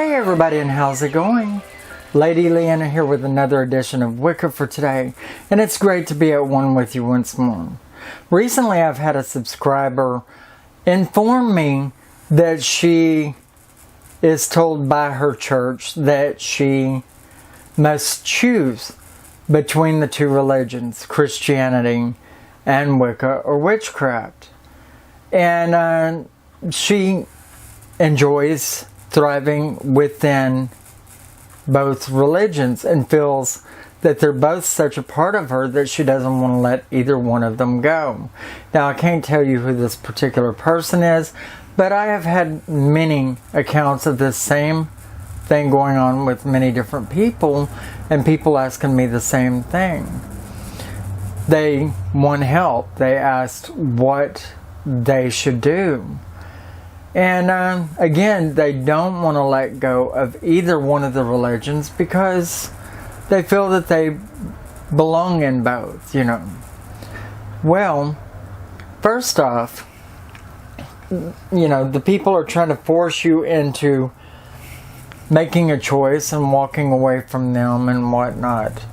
Hey everybody, and how's it going? Lady Leeanna here with another edition of Wicca for today, and it's great to be at one with you once more. Recently I've had a subscriber inform me that she is told by her church that she must choose between the two religions, Christianity and Wicca or Witchcraft. And she enjoys thriving within both religions and feels that they're both such a part of her that she doesn't want to let either one of them go. Now, I can't tell you who this particular person is, but I have had many accounts of this same thing going on with many different people, and people asking me the same thing. They want help. They asked what they should do. And again, they don't want to let go of either one of the religions because they feel that they belong in both, you know. Well, first off, you know, the people are trying to force you into making a choice and walking away from them and whatnot.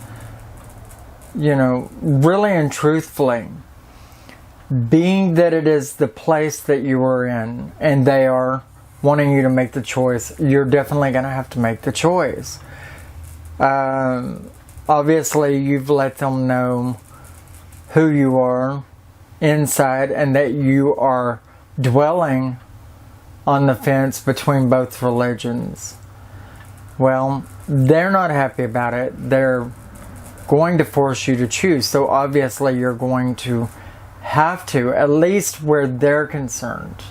You know, really and truthfully, being that it is the place that you are in and they are wanting you to make the choice, you're definitely going to have to make the choice. Obviously, you've let them know who you are inside and that you are dwelling on the fence between both religions. Well, they're not happy about it. They're going to force you to choose. So obviously, you're going to have to, at least where they're concerned.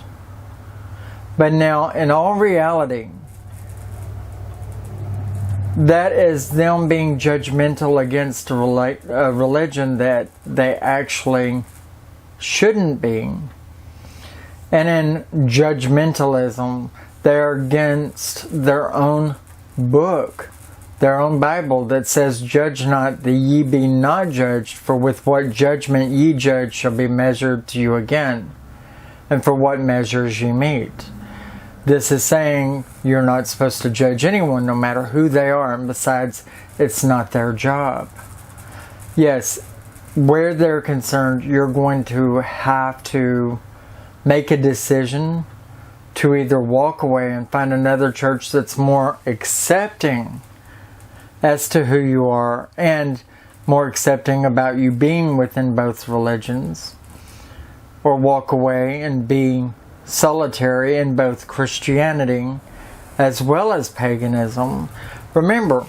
But now, in all reality, that is them being judgmental against a religion that they actually shouldn't be. And in judgmentalism, they're against their own book, their own Bible, that says, "Judge not, that ye be not judged, for with what judgment ye judge shall be measured to you again, and for what measures ye meet." This is saying you're not supposed to judge anyone, no matter who they are, and besides, it's not their job. Yes, where they're concerned, you're going to have to make a decision to either walk away and find another church that's more accepting as to who you are and more accepting about you being within both religions, or walk away and be solitary in both Christianity as well as paganism. Remember,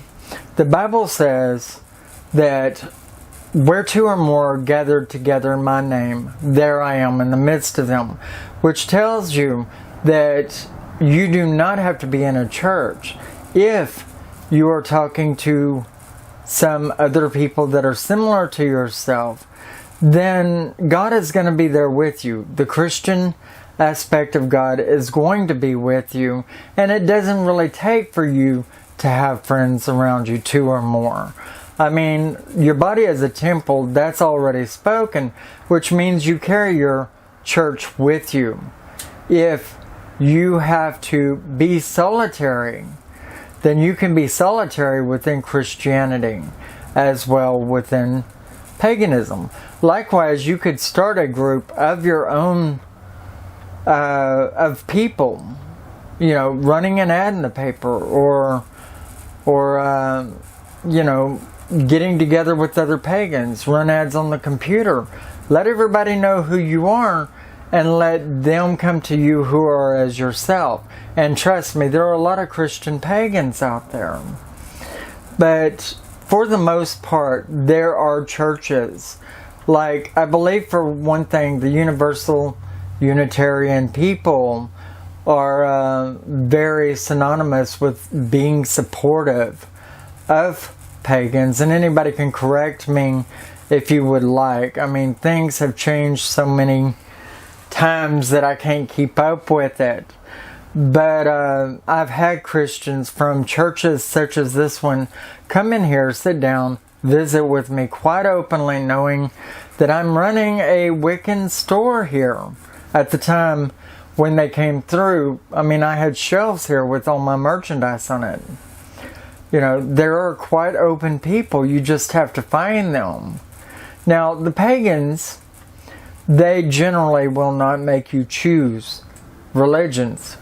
the Bible says that where two or more are gathered together in my name, there I am in the midst of them, which tells you that you do not have to be in a church. If you are talking to some other people that are similar to yourself, then God is going to be there with you. The Christian aspect of God is going to be with you, and it doesn't really take for you to have friends around you, two or more. I mean, your body is a temple, that's already spoken, which means you carry your church with you. If you have to be solitary, then you can be solitary within Christianity as well within paganism. Likewise, you could start a group of your own, of people, you know, running an ad in the paper, or you know, getting together with other pagans, run ads on the computer. Let everybody know who you are, and let them come to you who are as yourself. And trust me, there are a lot of Christian pagans out there. But for the most part, there are churches. Like, I believe for one thing, the Universal Unitarian people are very synonymous with being supportive of pagans. And anybody can correct me if you would like. I mean, things have changed so many times that I can't keep up with it. But I've had Christians from churches such as this one come in here, sit down, visit with me quite openly, knowing that I'm running a Wiccan store here. At the time, when they came through, I mean, I had shelves here with all my merchandise on it. You know, there are quite open people. You just have to find them. Now, the pagans, they generally will not make you choose religions.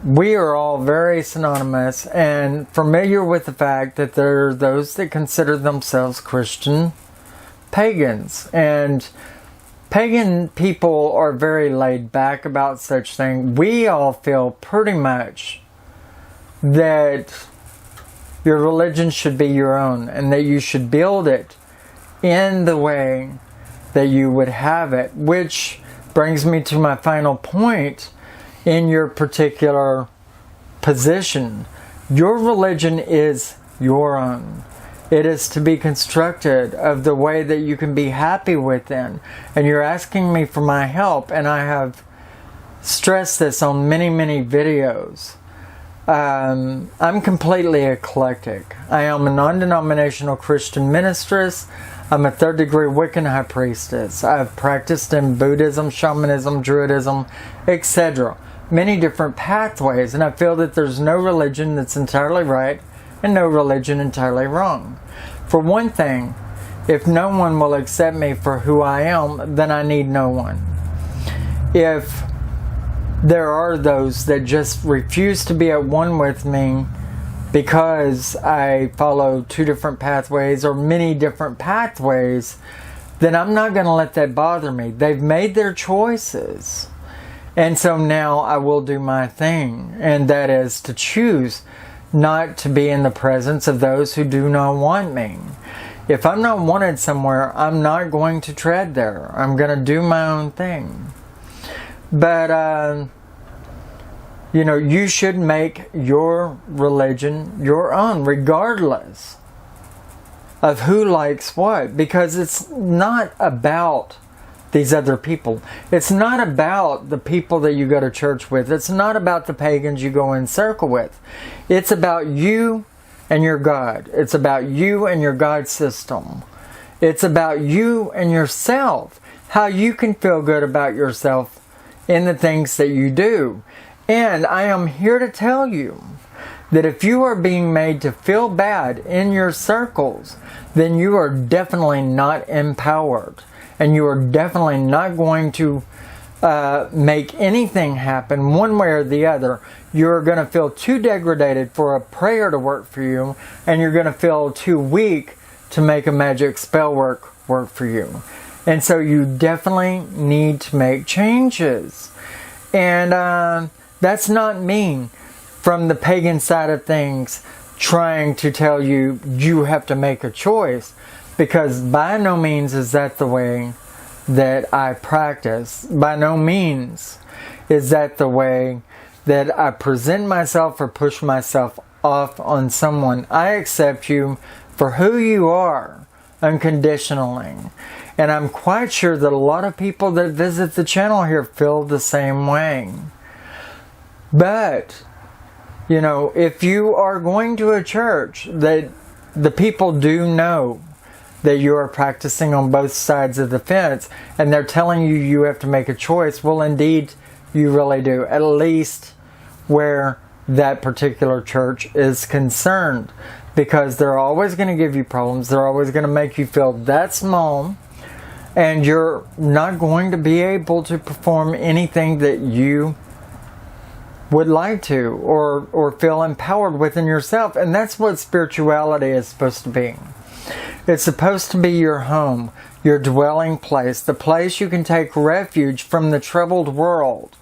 We are all very synonymous and familiar with the fact that there are those that consider themselves Christian pagans. And pagan people are very laid back about such things. We all feel pretty much that your religion should be your own and that you should build it in the way that you would have it. Which brings me to my final point in your particular position. Your religion is your own. It is to be constructed of the way that you can be happy within. And you're asking me for my help, and I have stressed this on many, many videos. I'm completely eclectic. I am a non-denominational Christian ministress. I'm a third-degree Wiccan high priestess. I've practiced in Buddhism, shamanism, Druidism, etc. Many different pathways, and I feel that there's no religion that's entirely right and no religion entirely wrong. For one thing, if no one will accept me for who I am, then I need no one. If there are those that just refuse to be at one with me because I follow two different pathways or many different pathways, then I'm not going to let that bother me. They've made their choices. And so now I will do my thing, and that is to choose not to be in the presence of those who do not want me. If I'm not wanted somewhere, I'm not going to tread there. I'm going to do my own thing. But, you know, you should make your religion your own, regardless of who likes what, because it's not about these other people. It's not about the people that you go to church with. It's not about the pagans you go in circle with. It's about you and your God. It's about you and your God system. It's about you and yourself. How you can feel good about yourself in the things that you do. And I am here to tell you that if you are being made to feel bad in your circles, then you are definitely not empowered. And you are definitely not going to make anything happen one way or the other. You're going to feel too degraded for a prayer to work for you. And you're going to feel too weak to make a magic spell work for you. And so you definitely need to make changes. And that's not me from the pagan side of things trying to tell you you have to make a choice. Because by no means is that the way that I practice. By no means is that the way that I present myself or push myself off on someone. I accept you for who you are unconditionally. And I'm quite sure that a lot of people that visit the channel here feel the same way. But, you know, if you are going to a church that the people do know that you are practicing on both sides of the fence, and they're telling you you have to make a choice, well, indeed, you really do. At least where that particular church is concerned. Because they're always going to give you problems. They're always going to make you feel that small. And you're not going to be able to perform anything that you would like to. Or feel empowered within yourself. And that's what spirituality is supposed to be. It's supposed to be your home, your dwelling place, the place you can take refuge from the troubled world.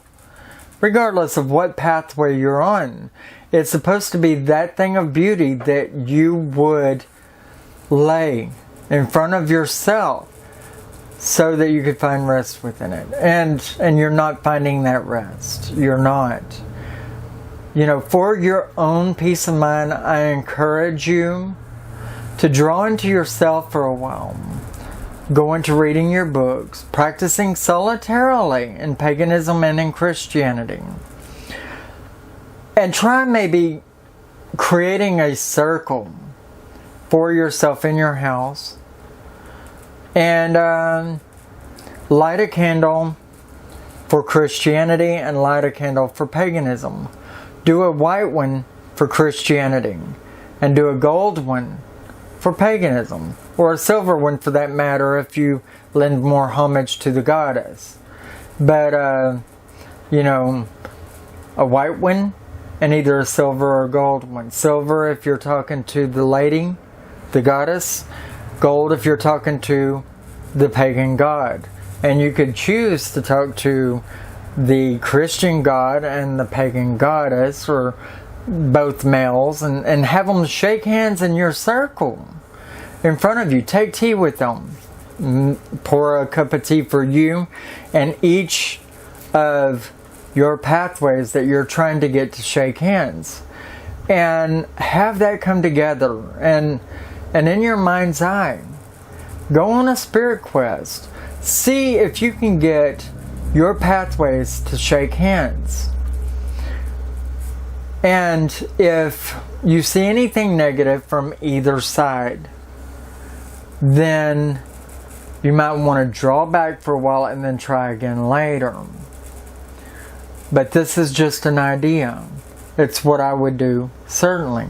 Regardless of what pathway you're on, it's supposed to be that thing of beauty that you would lay in front of yourself so that you could find rest within it. And you're not finding that rest. You're not. You know, for your own peace of mind, I encourage you to draw into yourself for a while. Go into reading your books, practicing solitarily in paganism and in Christianity. And try maybe creating a circle for yourself in your house. And light a candle for Christianity and light a candle for paganism. Do a white one for Christianity and do a gold one for paganism, or a silver one for that matter if you lend more homage to the goddess. But a white one and either a silver or a gold one. Silver if you're talking to the lady, the goddess. Gold if you're talking to the pagan god. And you could choose to talk to the Christian god and the pagan goddess, or both males, and have them shake hands in your circle in front of you. Take tea with them. Pour a cup of tea for you and each of your pathways that you're trying to get to shake hands. And have that come together. And in your mind's eye, go on a spirit quest. See if you can get your pathways to shake hands. And if you see anything negative from either side, then you might want to draw back for a while and then try again later. But this is just an idea. It's what I would do, certainly.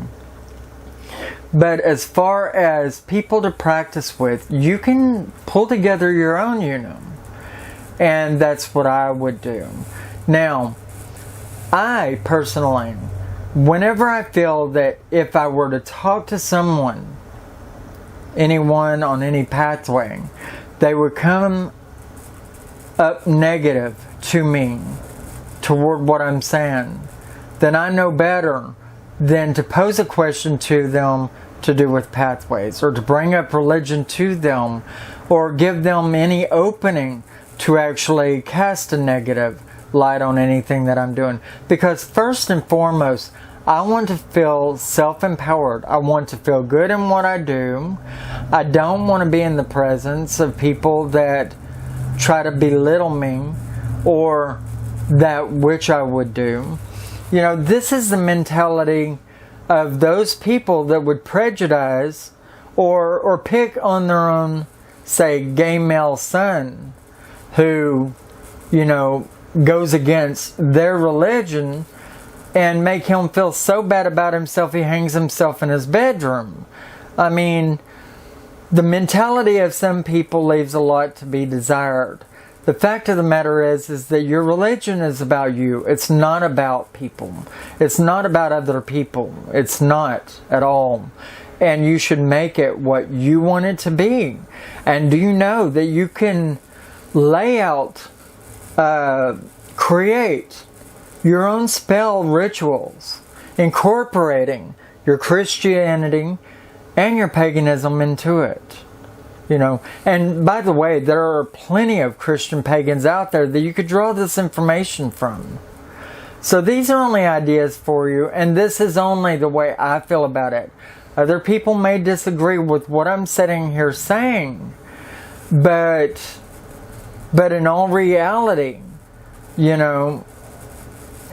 But as far as people to practice with, you can pull together your own, And that's what I would do. Now, I personally, whenever I feel that if I were to talk to someone, anyone on any pathway, they would come up negative to me toward what I'm saying, then I know better than to pose a question to them to do with pathways, or to bring up religion to them, or give them any opening to actually cast a negative light on anything that I'm doing. Because first and foremost, I want to feel self-empowered. I want to feel good in what I do. I don't want to be in the presence of people that try to belittle me or that which I would do. This is the mentality of those people that would prejudice or pick on their own, say, gay male son who, goes against their religion and make him feel so bad about himself he hangs himself in his bedroom. I mean, the mentality of some people leaves a lot to be desired. The fact of the matter is that your religion is about you. It's not about people. It's not about other people. It's not at all. And you should make it what you want it to be. And do you know that you can lay out, create your own spell rituals, incorporating your Christianity and your paganism into it. And by the way, there are plenty of Christian pagans out there that you could draw this information from. So these are only ideas for you, and this is only the way I feel about it. Other people may disagree with what I'm sitting here saying, but in all reality,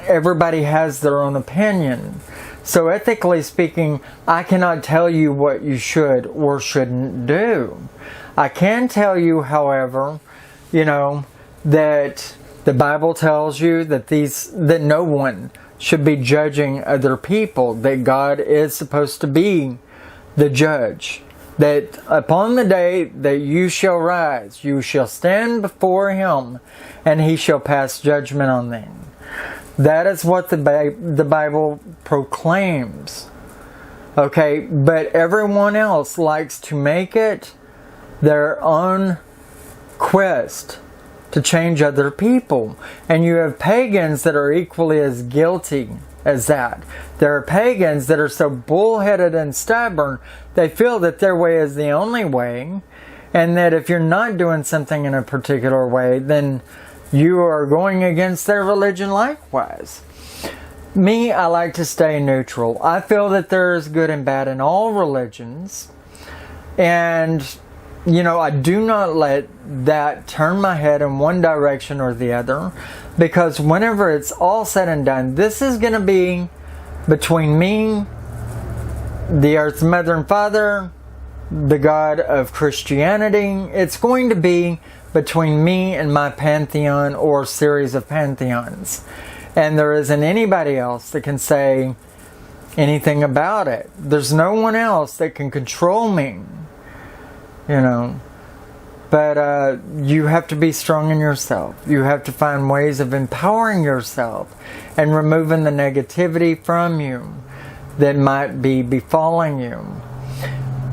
everybody has their own opinion. So ethically speaking, I cannot tell you what you should or shouldn't do. I can tell you, however, that the Bible tells you that no one should be judging other people, that God is supposed to be the judge, that upon the day that you shall rise, you shall stand before Him, and He shall pass judgment on them. That is what the Bible proclaims. Okay, but everyone else likes to make it their own quest to change other people. And you have pagans that are equally as guilty as that. There are pagans that are so bullheaded and stubborn, they feel that their way is the only way, and that if you're not doing something in a particular way, then you are going against their religion likewise. Me, I like to stay neutral. I feel that there is good and bad in all religions. And, I do not let that turn my head in one direction or the other. Because whenever it's all said and done, this is going to be between me, the Earth's Mother and Father, the God of Christianity, it's going to be between me and my pantheon or series of pantheons. And there isn't anybody else that can say anything about it. There's no one else that can control me, you know. But you have to be strong in yourself. You have to find ways of empowering yourself and removing the negativity from you that might be befalling you.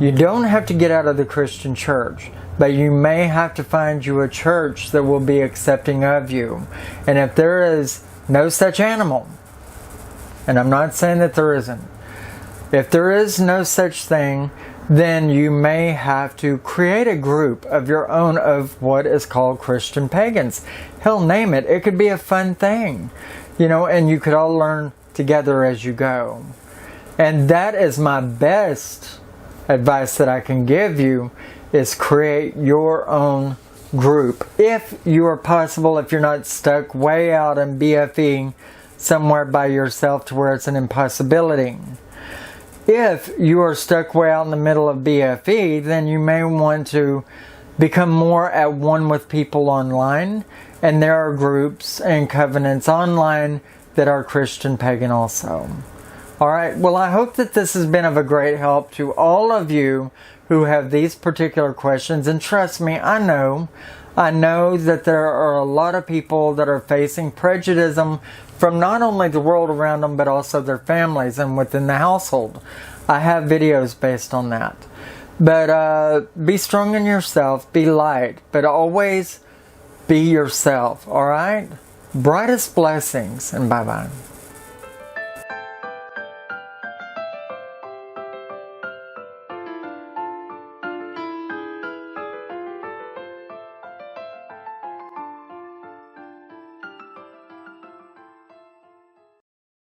You don't have to get out of the Christian church, but you may have to find you a church that will be accepting of you. And if there is no such animal, and I'm not saying that there isn't, if there is no such thing, then you may have to create a group of your own of what is called Christian pagans. Hell, name it. It could be a fun thing, you know, and you could all learn together as you go. And that is my best advice that I can give you, is create your own group. If you are possible, if you're not stuck way out in BFE somewhere by yourself to where it's an impossibility. If you are stuck way out in the middle of BFE, then you may want to become more at one with people online. And there are groups and covenants online that are Christian pagan also. Alright, well, I hope that this has been of a great help to all of you who have these particular questions. And trust me, I know that there are a lot of people that are facing prejudice from not only the world around them, but also their families and within the household. I have videos based on that. But be strong in yourself, be light, but always be yourself, alright? Brightest blessings, and bye-bye.